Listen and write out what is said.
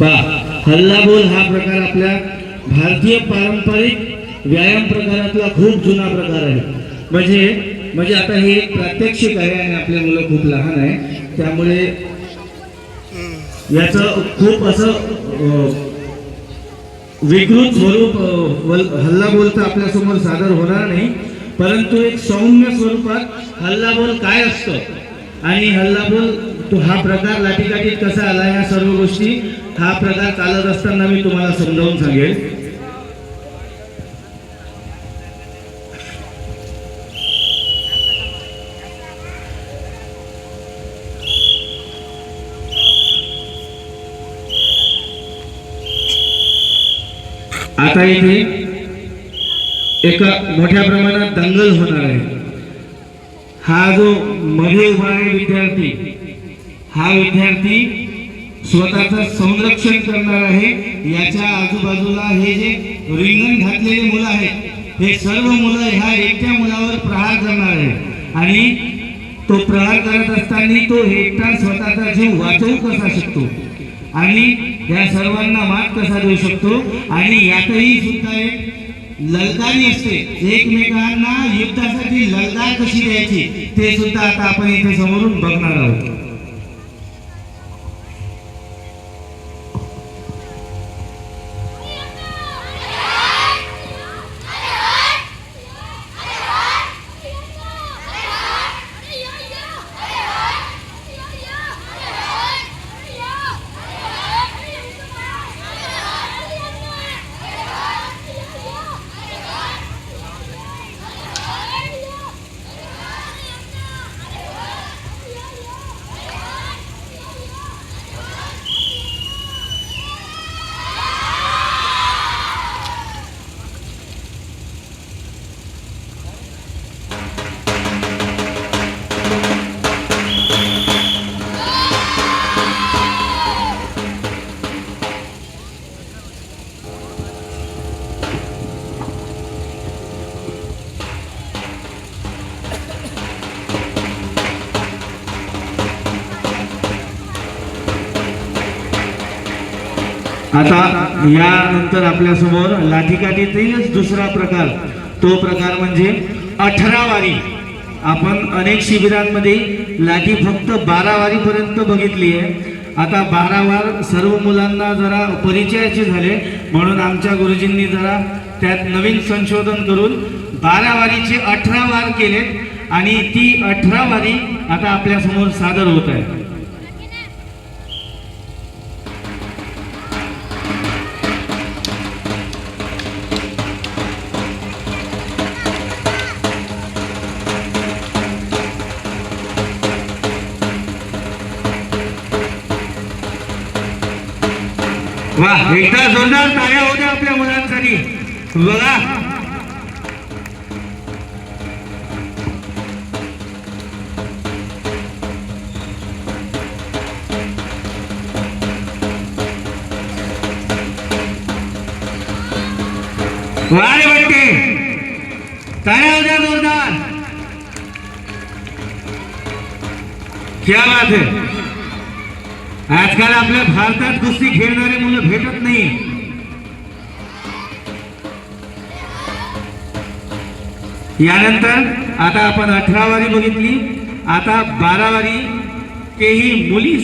हल्लाबोल हा प्रकार आपल्या भारतीय पारंपरिक व्यायाम प्रकारातला खूप जुना प्रकार आहे. म्हणजे आता हे प्रात्यक्षिक आहे आणि आपले मुलं खूप लहान आहे, त्यामुळे याचं खूप असं विकृत स्वरूप हल्लाबोलचं आपल्या समोर सादर होणार नाही, परंतु एक सौम्य स्वरूपात हल्लाबोल काय असतं आणि हल्लाबोल तो हा प्रकार लाठीकाठीत कसा आला, या सर्व गोष्टी हा प्रकार चालत असताना मी तुम्हाला समजावून सांगेल. आता इथे एका मोठ्या प्रमाणात दंगल होणार आहे. हा जो मध्ये उभा आहे विद्यार्थी, हा विद्यार्थी स्वतःचं संरक्षण करणार आहे. याच्या आजूबाजूला हे जे रिंगण घातलेले मुलं आहेत, हे सर्व मुलं ह्या एकट्या मुलावर प्रहार करणार आहे आणि तो प्रहार करत असताना तो एकटा स्वतःचा जीव वाचवू कसा शकतो आणि या सर्वांना मात कसा देऊ शकतो. आणि यातही सुद्धा एक ललकारी असते, एकमेकांना युद्धासाठी ललकार कशी द्यायची ते सुद्धा आता आपण इथे समोरून बघणार आहोत. आता यानंतर आपल्या समोर लाठीकाठीतीलच दुसरा प्रकार, तो प्रकार म्हणजे 18 वारी. आपण अनेक शिबिरांमध्ये लाठी फक्त 12 वारीपर्यंत बघितली आहे. आता 12 वार सर्व मुलांना जरा परिचयाचे झाले, म्हणून आमच्या गुरुजींनी जरा त्यात नवीन संशोधन करून 12 वारीचे 18 वार केलेत आणि ती 18 वारी आता आपल्या समोर सादर होत आहे. वाह, एकदा जोरदार टाळ्या होत्या आपल्या मुलांसाठी. बघा, वारे वाटते, टाळ्या होत्या जोरदार. क्या बात है. आजकाल आपल्या भारतात कुस्ती खेळणारे मुलं भेटत नाही. यानंतर आता आपण 18 वारी बघितली, आता 12 वारी तेही मुली